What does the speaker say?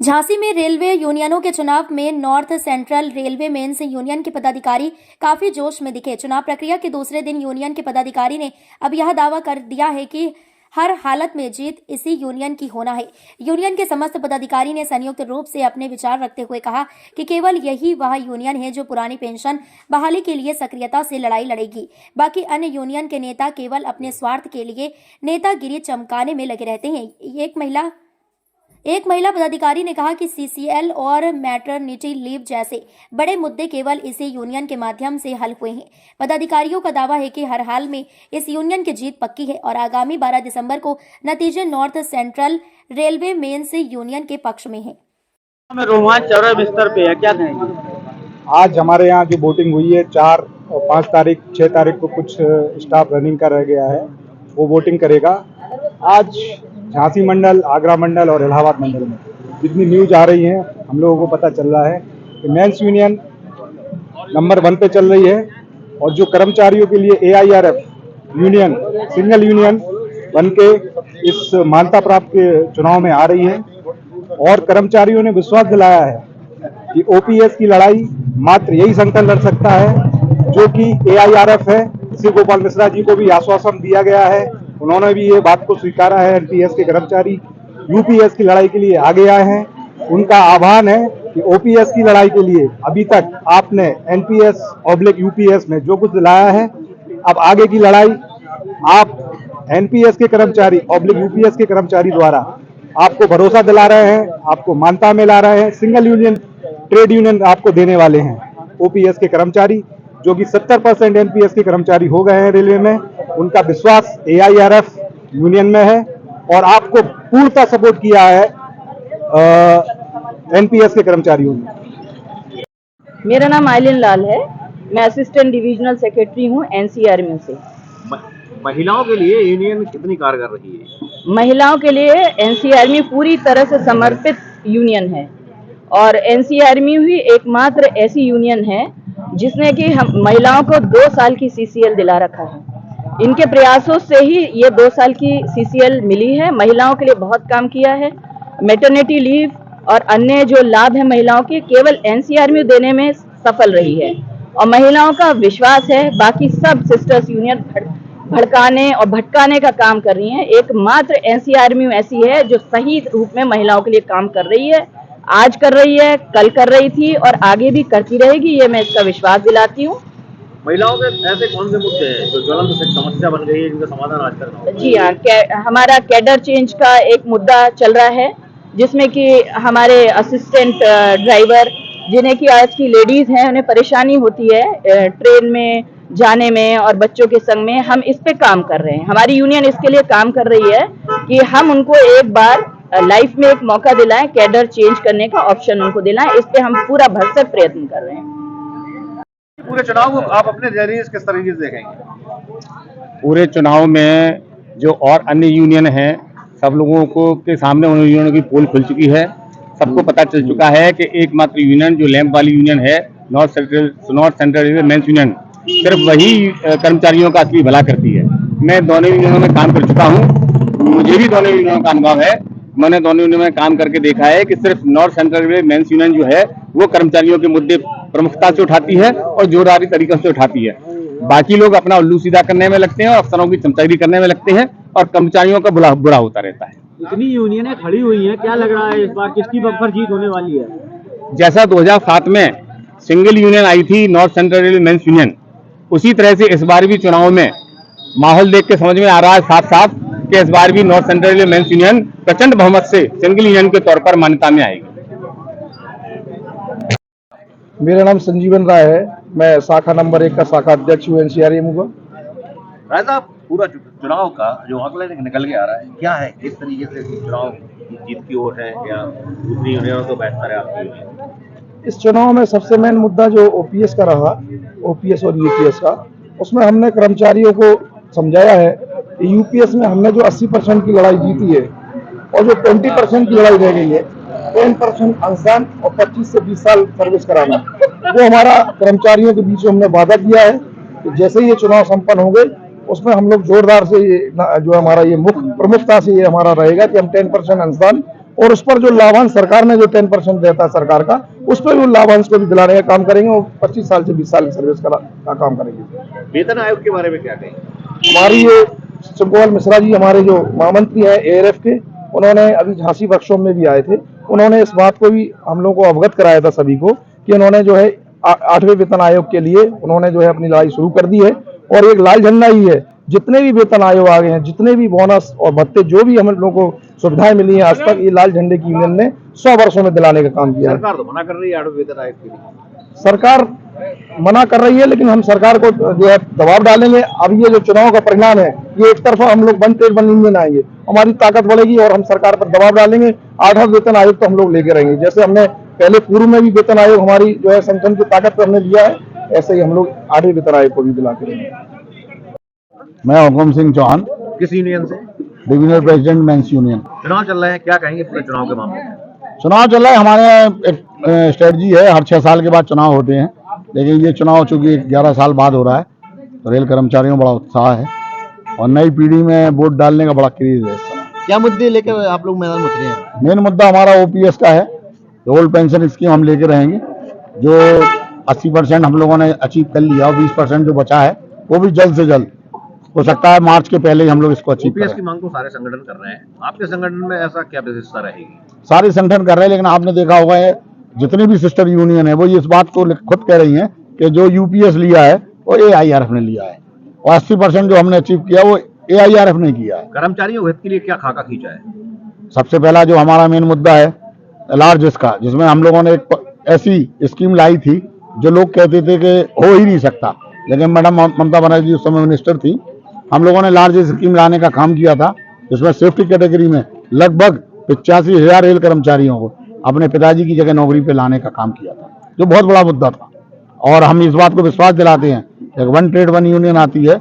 झांसी में रेलवे यूनियनों के चुनाव में North Central Railway Men's Union के पदाधिकारी काफी जोश में दिखे। चुनाव प्रक्रिया के दूसरे दिन यूनियन के पदाधिकारी ने अब यह दावा कर दिया है कि हर हालत में जीत इसी यूनियन की होना है। यूनियन के समस्त पदाधिकारी ने संयुक्त रूप से अपने विचार रखते हुए कहा कि केवल यही वह यूनियन है जो पुरानी पेंशन बहाली के लिए सक्रियता से लड़ाई लड़ेगी। बाकी अन्य यूनियन के नेता केवल अपने स्वार्थ के लिए नेतागिरी चमकाने में लगे रहते हैं। एक महिला पदाधिकारी ने कहा कि सीसीएल और मैटरनिटी लीव जैसे बड़े मुद्दे केवल इसी यूनियन के माध्यम से हल हुए हैं। पदाधिकारियों का दावा है कि हर हाल में इस यूनियन की जीत पक्की है और आगामी 12 दिसंबर को नतीजे North Central Railway Men's Union के पक्ष में हैं। रोमांच चरम स्तर पे है, क्या कहेंगे? आज हमारे यहाँ जो वोटिंग हुई है 4 और 5 तारीख 6 तारीख को कुछ स्टाफ रनिंग का रह गया है, वो वोटिंग करेगा। आज झांसी मंडल, आगरा मंडल और इलाहाबाद मंडल में जितनी न्यूज आ रही है हम लोगों को पता चल रहा है कि मेंस यूनियन नंबर 1 पे चल रही है और जो कर्मचारियों के लिए एआईआरएफ यूनियन सिंगल यूनियन बन के इस मान्यता प्राप्त चुनाव में आ रही है और कर्मचारियों ने विश्वास दिलाया है कि ओपीएस की लड़ाई मात्र यही संगठन लड़ सकता है जो कि एआईआरएफ है। श्री गोपाल मिश्रा जी को भी आश्वासन दिया गया है, उन्होंने भी ये बात को स्वीकारा है। एनपीएस के कर्मचारी यूपीएस की लड़ाई के लिए आगे आए हैं। उनका आह्वान है कि ओपीएस की लड़ाई के लिए अभी तक आपने एनपीएस/यूपीएस में जो कुछ दिलाया है, अब आगे की लड़ाई आप एनपीएस के कर्मचारी/यूपीएस के कर्मचारी द्वारा आपको भरोसा दिला रहे हैं, आपको मान्यता में ला रहे हैं। सिंगल यूनियन ट्रेड यूनियन आपको देने वाले हैं ओपीएस के कर्मचारी, जो कि 70% एनपीएस के कर्मचारी हो गए हैं रेलवे में। उनका विश्वास एआईआरएफ यूनियन में है और आपको पूर्णतः सपोर्ट किया है एनपीएस के कर्मचारियों ने। मेरा नाम आइलिन लाल है, मैं असिस्टेंट डिविजनल सेक्रेटरी हूँ एनसीआर में से। महिलाओं के लिए यूनियन कितनी कारगर रही है? महिलाओं के लिए एनसीआर में पूरी तरह से समर्पित यूनियन है और एनसीआर में ही एकमात्र ऐसी यूनियन है जिसने कि हम महिलाओं को 2 साल की सीसीएल दिला रखा है। इनके प्रयासों से ही ये 2 साल की सीसीएल मिली है। महिलाओं के लिए बहुत काम किया है। मैटरनिटी लीव और अन्य जो लाभ है महिलाओं के, केवल एनसीआर में देने में सफल रही है और महिलाओं का विश्वास है बाकी सब सिस्टर्स यूनियन भड़काने और भटकाने का काम कर रही हैं। एकमात्र एनसीआर में ऐसी है जो सही रूप में महिलाओं के लिए काम कर रही है। आज कर रही है, कल कर रही थी और आगे भी करती रहेगी, ये मैं इसका विश्वास दिलाती हूँ। महिलाओं के ऐसे कौन से मुद्दे हैं जो ज्वलंत समस्या बन गई है जिनका समाधान आज करना होगा? जी हाँ, हमारा कैडर चेंज का एक मुद्दा चल रहा है जिसमें कि हमारे असिस्टेंट ड्राइवर जिन्हें कि आज की लेडीज हैं उन्हें परेशानी होती है ट्रेन में जाने में और बच्चों के संग में। हम इस पे काम कर रहे हैं, हमारी यूनियन इसके लिए काम कर रही है कि हम उनको एक बार लाइफ में एक मौका दिलाएं, कैडर चेंज करने का ऑप्शन उनको दिलाएं। इस पे हम पूरा भरसक प्रयत्न कर रहे हैं। पूरे चुनाव को आप अपने जरिए से किस तरीके से देखेंगे? पूरे चुनाव में जो और अन्य यूनियन हैं सब लोगों को के सामने उन यूनियनों की पोल खुल चुकी है। सबको पता चल चुका है कि एकमात्र यूनियन जो लैंप वाली यूनियन है North Central Railway Men's Union, सिर्फ वही कर्मचारियों का असली भला करती है। मैं दोनों यूनियनों में काम कर चुका हूँ, मुझे भी दोनों यूनियनों का अनुभव है। मैंने दोनों यूनियनों में काम करके देखा है कि सिर्फ North Central Railway Men's Union जो है वो कर्मचारियों के मुद्दे प्रमुखता से उठाती है और जोरदारी तरीके से उठाती है। बाकी लोग अपना उल्लू सीधा करने में लगते हैं और अफसरों की चमचागिरी करने में लगते हैं और कर्मचारियों का बुरा होता रहता है। इतनी यूनियनें खड़ी हुई हैं, क्या लग रहा है इस बार किसकी बम्पर जीत होने वाली है? जैसा 2007 में सिंगल यूनियन आई थी North Central Railway Men's Union, उसी तरह से इस बार भी चुनाव में माहौल देख के समझ में आ रहा है साफ साफ कि इस बार भी North Central Railway Men's Union प्रचंड बहुमत से सिंगल यूनियन के तौर पर मान्यता में आएगी। मेरा नाम संजीवन राय है, मैं शाखा नंबर 1 का शाखा अध्यक्ष हूँ एनसीआर एमू। राय साहब, पूरा चुनाव का जो आंकड़ा निकल के आ रहा है, क्या है, किस तरीके से चुनाव जीत की ओर है या दूसरी यूनियनों तो बेहतर है आपकी यूनियन? इस चुनाव में सबसे मेन मुद्दा जो ओपीएस का रहा, ओपीएस और यूपीएस का, उसमें हमने कर्मचारियों को समझाया है कि यूपीएस में हमने जो 80% की लड़ाई जीती है और जो 20% की लड़ाई रह गई है, 10% अंशदान और 25 से 20 साल सर्विस कराना, वो हमारा कर्मचारियों के बीच में हमने वादा किया है कि जैसे ही ये चुनाव संपन्न हो गए उसमें हम लोग जोरदार से जो हमारा ये मुख्य प्रमुखता से ये हमारा रहेगा कि हम 10% अंशदान और उस पर जो लाभांश सरकार ने जो 10% देता है सरकार का, उस पर भी लाभांश को भी दिलाने का काम करेंगे और 25 साल से 20 साल की सर्विस का काम करेंगे। वेतन आयोग के बारे में क्या कहेंगे? हमारी ये शिवकुमार मिश्रा जी हमारे जो महामंत्री हैं एआरएफ के, उन्होंने अभी झांसी वर्कशॉप में भी आए थे, उन्होंने इस बात को भी हम लोग को अवगत कराया था सभी को कि उन्होंने जो है 8वें वेतन आयोग के लिए उन्होंने जो है अपनी लड़ाई शुरू कर दी है और एक लाल झंडा ही है। जितने भी वेतन आयोग आ गए हैं, जितने भी बोनस और भत्ते जो भी हम लोगों को सुविधाएं मिली हैं आज तक, ये लाल झंडे की यूनियन ने 100 वर्षों में दिलाने का काम किया है। सरकार तो मना कर रही है 8वें वेतन आयोग के लिए। सरकार मना कर रही है, लेकिन हम सरकार को जो है दबाव डालेंगे। अब ये जो चुनाव का परिणाम है, ये एक तरफा हम लोग वन स्टेट वन यूनियन आएंगे, हमारी ताकत बढ़ेगी और हम सरकार पर दबाव डालेंगे। 8वां वेतन आयोग तो हम लोग लेके रहेंगे, जैसे हमने पहले पूर्व में भी वेतन आयोग हमारी जो है संगठन की ताकत पर हमने लिया है, ऐसे ही हम लोग 8वें वेतन आयोग को भी दिला के रहेंगे। मैं हुकुम सिंह चौहान, किस यूनियन से? Divisional president men's union. चुनाव चल रहे हैं, क्या कहेंगे पूरे चुनाव के मामले में? चुनाव चल रहा है, हमारे यहाँ एक स्ट्रेटजी है, हर 6 साल के बाद चुनाव होते हैं, लेकिन ये चुनाव चूंकि 11 साल बाद हो रहा है तो रेल कर्मचारियों में बड़ा उत्साह है और नई पीढ़ी में वोट डालने का बड़ा क्रेज है इस समय। क्या मुद्दे लेकर आप लोग मैदान में उतरे हैं? मेन मुद्दा हमारा ओपीएस का है, ओल्ड पेंशन स्कीम हम लेके रहेंगे, जो 80% हम लोगों ने अचीव कर लिया और 20% जो बचा है वो भी जल्द से जल्द हो सकता है मार्च के पहले ही हम लोग इसको अचीव ओपीएस करें। की मांग तो सारे संगठन कर रहे हैं, आपके संगठन में ऐसा क्या विशेषता रहेगी? सारे संगठन कर रहे हैं, लेकिन आपने देखा होगा जितनी भी सिस्टर यूनियन है वो इस बात को खुद कह रही हैं कि जो यूपीएस लिया है वो एआईआरएफ ने लिया है और 80% जो हमने अचीव किया वो एआईआरएफ ने किया है। कर्मचारियों के हित के लिए क्या खाका खींचा है? सबसे पहला जो हमारा मेन मुद्दा है लार्जेस्ट का, जिसमें हम लोगों ने एक ऐसी स्कीम लाई थी जो लोग कहते थे कि हो ही नहीं सकता, लेकिन मैडम ममता बनर्जी जी उस समय मिनिस्टर थी, हम लोगों ने लार्ज स्कीम लाने का काम किया था, जिसमें सेफ्टी कैटेगरी में लगभग 85,000 रेल कर्मचारियों को अपने पिताजी की जगह नौकरी पे लाने का काम किया था, जो बहुत बड़ा मुद्दा था। और हम इस बात को विश्वास दिलाते हैं कि वन ट्रेड वन यूनियन आती है